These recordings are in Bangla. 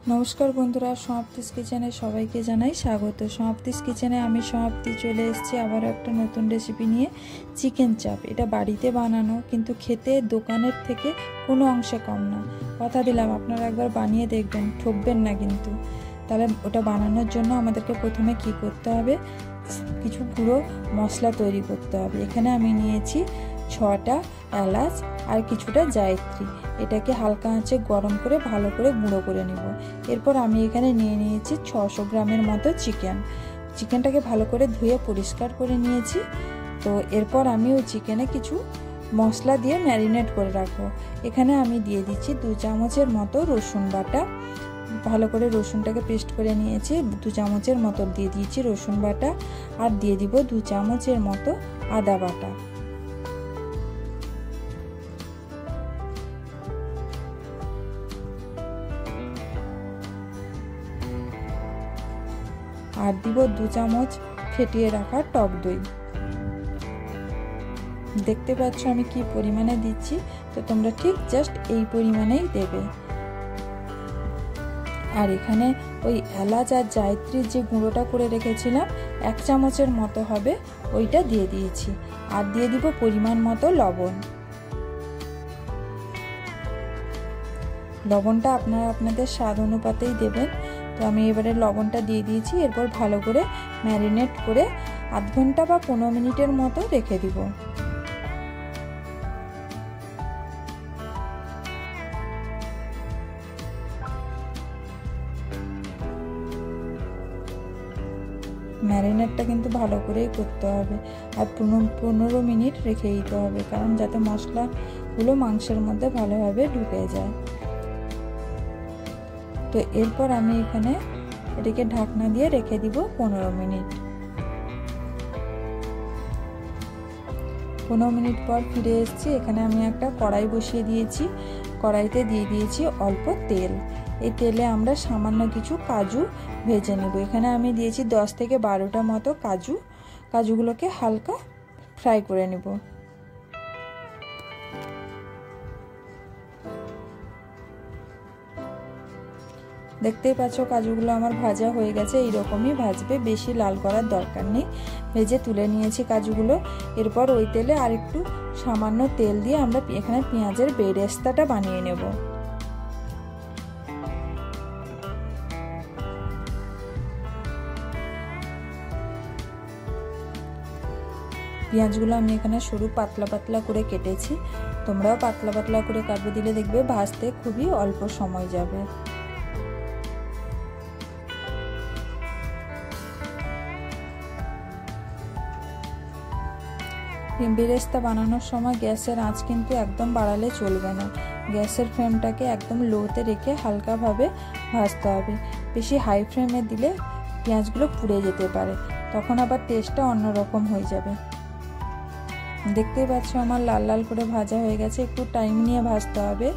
नमस्कार बंधुरा समाप्तिस किचेने सबाइके जानाई स्वागत। समाप्तिस किचेने आमी समाप्ति चले एसेछि आबार एकटा नतुन रेसिपि निये चिकेन चाप। एटा बाड़ीते बानानो किन्तु खेते दोकानेर थेके कोनो अंशे कम ना। कथा दिलाम आपनारा एकबार बानिये देखबेन, ठकबेन ना किन्तु। ताहले ओटा बानानोर जोन्नो आमादेरके प्रथमे कि करते होबे, किछु गुঁড়ো मशला तैरी करते होबे। एखाने आमी नियेछि 6टा एलाच और किछुटा जायत्री। एटाके हालका आँचे गरम करे भालो करे गुঁড়ো करे नेब। एरपर आमी एखाने निये नियेछि 600 ग्रामेर मतो चिकेन। चिकेनटाके भालो करे धुए परिष्कार करे नियेछि। तो एरपर आमी ओई चिकेने किछु मशला दिए मैरिनेट करे राखबो। एखाने आमी दिए दिচ্ছি 2 চামচের मतो रसुन बाटा। भालो करे रसुनटाके पेस्ट करे नियेछि। 2 চামচের मतो दिए दिয়েছি रसुन बाटा और दिए দিব 2 চামচের मतो आदा बाटा। और দিব 2 চামচ ফেটিয়ে রাখা টক দই। দেখতে পাচ্ছ আমি কি পরিমাণে দিচ্ছি, তো তোমরা ঠিক জাস্ট এই পরিমাণেই দেবে। আর এখানে ওই এলাচ আর জায়ত্রীর যে গুঁড়োটা করে রেখেছিলাম 1 চামচের মতো হবে, ওইটা দিয়ে দিয়েছি। আর দিয়ে দিব পরিমাণ মতো লবণ। লবণটা আপনারা আপনাদের স্বাদ অনুপাতেই দেবেন। তো আমি এবারে লবণটা দিয়ে দিয়েছি। এরপর ভালো করে ম্যারিনেট করে আধ ঘন্টা বা 15 মিনিটের মতো রেখে দিব। ম্যারিনেটটা কিন্তু ভালো করেই করতে হবে আর 15 মিনিট রেখে দিতে হবে, কারণ যাতে মশলাগুলো মাংসের মধ্যে ভালোভাবে ঢুকে যায়। তো এরপর আমি এখানে এটাকে ঢাকনা দিয়ে রেখে দিব 15 মিনিট। 15 মিনিট পর ফিরে এসেছি। এখানে আমি একটা কড়াই বসিয়ে দিয়েছি। কড়াইতে দিয়ে দিয়েছি অল্প তেল। এই তেলে আমরা সামান্য কিছু কাজু ভেজে নেব। এখানে আমি দিয়েছি 10 থেকে 12টা মতো কাজু। কাজুগুলোকে হালকা ফ্রাই করে নেব। দেখতেই পাচ্ছ কাজুগুলো আমার ভাজা হয়ে গেছে। এইরকমই ভাজবে, বেশি লাল করার দরকার নেই। ভেজে তুলে নিয়েছি কাজুগুলো। এরপর ওই তেলে আরেকটু সামান্য তেল দিয়ে আমরা এখানে পেঁয়াজের বেরেস্তাটা বানিয়ে নেব। পেঁয়াজগুলো আমি এখানে সরু পাতলা পাতলা করে কেটেছি। তোমরাও পাতলা পাতলা করে কাটবে, দিলে দেখবে ভাজতে খুবই অল্প সময় যাবে। বেরেস্তা বানানোর সময় গ্যাসের আঁচ কিন্তু একদম বাড়ালে চলবে না। গ্যাসের ফ্লেমটাকে একদম লোতে রেখে হালকাভাবে ভাজতে হবে। বেশি হাই ফ্লেমে দিলে পেঁয়াজগুলো পুড়ে যেতে পারে, তখন আবার টেস্টটা অন্যরকম হয়ে যাবে। দেখতেই পাচ্ছ আমার লাল লাল করে ভাজা হয়ে গেছে। একটু টাইম নিয়ে ভাজতে হবে।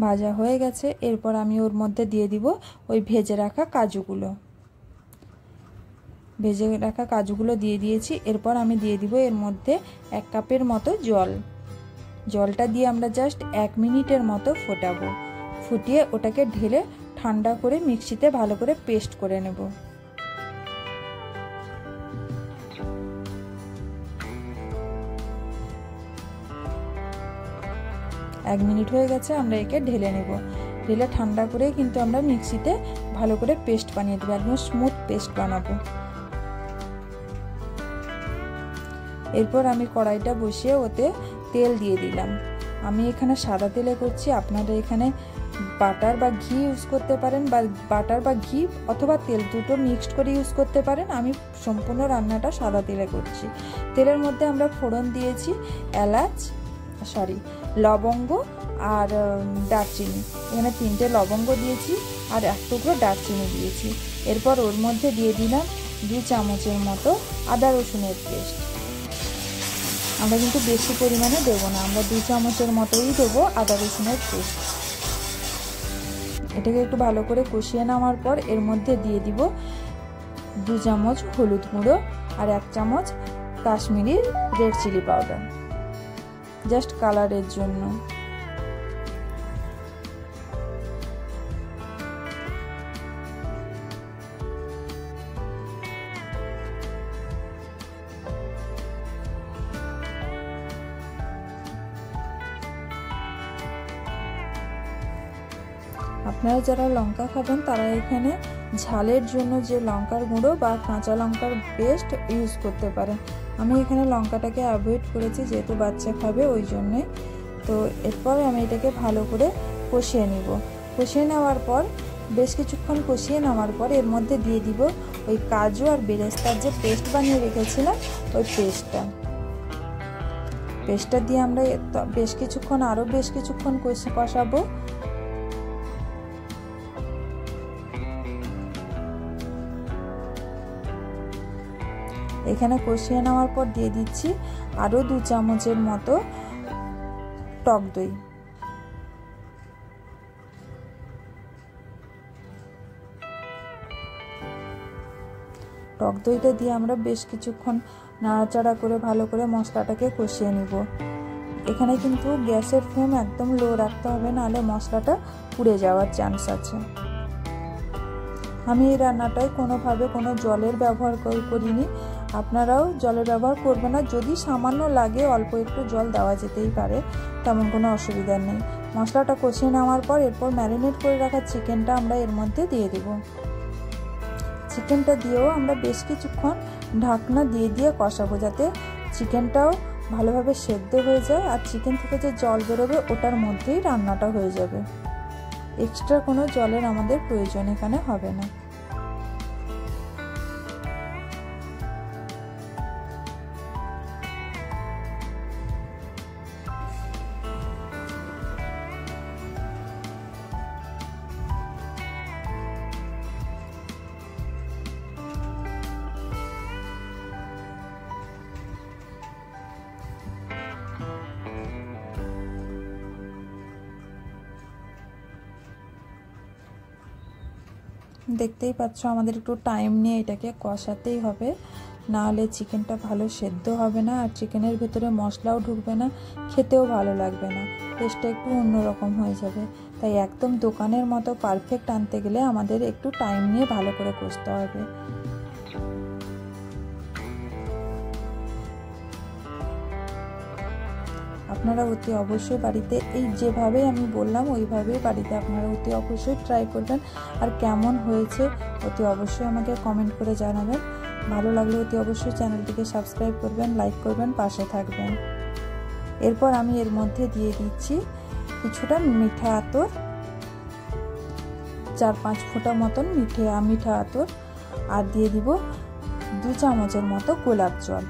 ভাজা হয়ে গেছে। এরপর আমি ওর মধ্যে দিয়ে দিব ওই ভেজে রাখা কাজুগুলো। ভেজে রাখা কাজুগুলো দিয়ে দিয়েছি। এরপর আমি দিয়ে দিব এর মধ্যে 1 কাপের মতো জল। জলটা দিয়ে আমরা জাস্ট 1 মিনিটের মতো ফোটাবো। ফুটিয়ে ওটাকে ঢেলে ঠান্ডা করে মিক্সিতে ভালো করে পেস্ট করে নেব। এক মিনিট হয়ে গেছে, আমরা একে ঢেলে নেব। ঢেলে ঠান্ডা করে কিন্তু আমরা মিক্সিতে ভালো করে পেস্ট বানিয়ে দেবো, একদম স্মুথ পেস্ট বানাবো। এরপর আমি কড়াইটা বসিয়ে ওতে তেল দিয়ে দিলাম। আমি এখানে সাদা তেলে করছি, আপনারা এখানে বাটার বা ঘি ইউজ করতে পারেন, বা বাটার বা ঘি অথবা তেল দুটো মিক্সড করে ইউজ করতে পারেন। আমি সম্পূর্ণ রান্নাটা সাদা তেলে করছি। তেলের মধ্যে আমরা ফোড়ন দিয়েছি লবঙ্গ আর দারচিনি। এখানে 3টে লবঙ্গ দিয়েছি আর 1 টুকরো দারচিনি দিয়েছি। এরপর ওর মধ্যে দিয়ে দিলাম 2 চামচের মতো আদা রসুনের পেস্ট। আমরা কিন্তু বেশি পরিমাণে দেবো না, আমরা 2 চামচের মতোই দেবো আদা রসুনের পেস্ট। এটাকে একটু ভালো করে কষিয়ে নেওয়ার পর এর মধ্যে দিয়ে দিব 2 চামচ হলুদ গুঁড়ো আর 1 চামচ Kashmiri red chilli powder, just কালারের জন্য। আপনারা যারা লঙ্কা খাবেন তারা এখানে ঝালের জন্য যে লঙ্কার গুঁড়ো বা কাঁচা লঙ্কার পেস্ট ইউজ করতে পারেন। আমি এখানে লঙ্কাটাকে অ্যাভয়েড করেছি যেহেতু বাচ্চা খাবে ওই জন্যে। তো এরপর আমি এটাকে ভালো করে কষিয়ে নিব। কষিয়ে নেওয়ার পর বেশ কিছুক্ষণ কষিয়ে নেওয়ার পর এর মধ্যে দিয়ে দিব ওই কাজু আর বেরেস্তার যে পেস্ট বানিয়ে রেখেছিলাম ওই পেস্টটা দিয়ে আমরা আরও বেশ কিছুক্ষণ কষাবো। এখানে কষিয়ে নেওয়ার পর দিয়ে দিচ্ছি আরও 2 চামচের মতো টক দই। টক দইটা দিয়ে আমরা বেশ কিছুক্ষণ নাড়াচাড়া করে ভালো করে মশলাটাকে কষিয়ে নিব। এখানে কিন্তু গ্যাসের ফ্লেম একদম লো রাখতে হবে, নাহলে মশলাটা পুড়ে যাওয়ার চান্স আছে। আমি এই রান্নাটায় কোনোভাবে কোনো জলের ব্যবহার করিনি, আপনারাও জলের ব্যবহার করবেন না। যদি সামান্য লাগে অল্প একটু জল দেওয়া যেতেই পারে, তেমন কোনো অসুবিধা নেই। মশলাটা কষিয়ে নেওয়ার পর এরপর ম্যারিনেট করে রাখা চিকেনটা আমরা এর মধ্যে দিয়ে দেব। চিকেনটা দিয়েও আমরা বেশ কিছুক্ষণ ঢাকনা দিয়ে কষাবো, যাতে চিকেনটাও ভালোভাবে সেদ্ধ হয়ে যায় আর চিকেন থেকে যে জল বেরোবে ওটার মধ্যেই রান্নাটা হয়ে যাবে। এক্সট্রা কোনো জলের আমাদের প্রয়োজন এখানে হবে না। দেখতেই পাচ্ছ আমাদের একটু টাইম নিয়ে এটাকে কষাতেই হবে, না হলে চিকেনটা ভালো সেদ্ধ হবে না আর চিকেনের ভেতরে মশলাও ঢুকবে না, খেতেও ভালো লাগবে না, টেস্টটা একটু অন্যরকম হয়ে যাবে। তাই একদম দোকানের মতো পারফেক্ট আনতে গেলে আমাদের একটু টাইম নিয়ে ভালো করে কষতে হবে। আপনারা অতি অবশ্যই বাড়িতে এই যেভাবে আমি বললাম ওইভাবেই বাড়িতে আপনারা অতি অবশ্যই ট্রাই করবেন। আর কেমন হয়েছে অতি অবশ্যই আমাকে কমেন্ট করে জানাবেন। ভালো লাগলে অতি অবশ্যই চ্যানেলটিকে সাবস্ক্রাইব করবেন, লাইক করবেন, পাশে থাকবেন। এরপর আমি এর মধ্যে দিয়ে দিচ্ছি কিছুটা মিঠা আতর, 4-5 ফোঁটা মতন মিঠা আতর, আর দিয়ে দিব 2 চামচের মতো গোলাপ জল।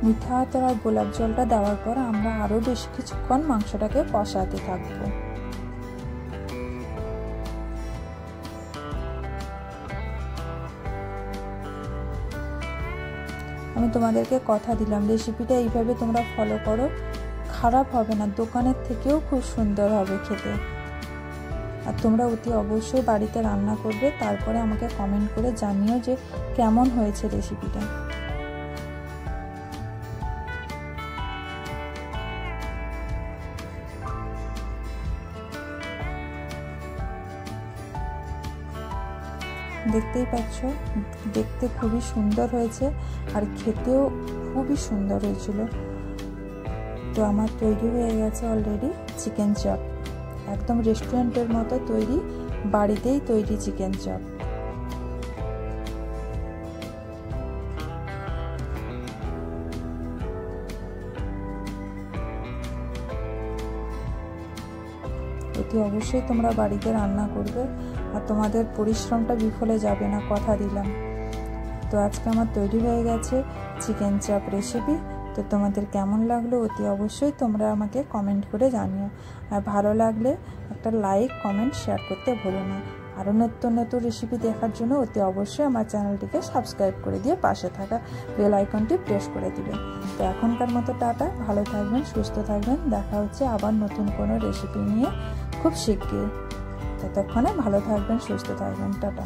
মিঠা আতর আর গোলাপ জলটা দেওয়ার পর আমরা আরও বেশ কিছুক্ষণ মাংসটাকে কষাতে থাকবো। আমি তোমাদেরকে কথা দিলাম রেসিপিটা এইভাবে তোমরা ফলো করো, খারাপ হবে না, দোকানের থেকেও খুব সুন্দর হবে খেতে। আর তোমরা অতি অবশ্যই বাড়িতে রান্না করবে, তারপরে আমাকে কমেন্ট করে জানিও যে কেমন হয়েছে রেসিপিটা। দেখতেই পাচ্ছ দেখতে খুবই সুন্দর হয়েছে আর খেতেও খুবই সুন্দর হয়েছিল। তো আমার তৈরি হয়ে গেছে অলরেডি চিকেন চপ, একদম রেস্টুরেন্টের মতো তৈরি, বাড়িতেই তৈরি চিকেন চপ। অতি অবশ্যই তোমরা বাড়িতে রান্না করবে আর তোমাদের পরিশ্রমটা বিফলে যাবে না, কথা দিলাম। তো আজকে আমার তৈরি হয়ে গেছে চিকেন চপ রেসিপি। তো তোমাদের কেমন লাগলো অতি অবশ্যই তোমরা আমাকে কমেন্ট করে জানিও। আর ভালো লাগলে একটা লাইক, কমেন্ট, শেয়ার করতে ভুলো না। আরও নতুন নতুন রেসিপি দেখার জন্য অতি অবশ্যই আমার চ্যানেলটিকে সাবস্ক্রাইব করে দিয়ে পাশে থাকা বেল আইকনটি প্রেস করে দিবেন। তো এখনকার মতো টাটা, ভালো থাকবেন, সুস্থ থাকবেন। দেখা হচ্ছে আবার নতুন কোনো রেসিপি নিয়ে খুব শিগগিরই। ততক্ষণে ভালো থাকবেন, সুস্থ থাকবেন, টাটা।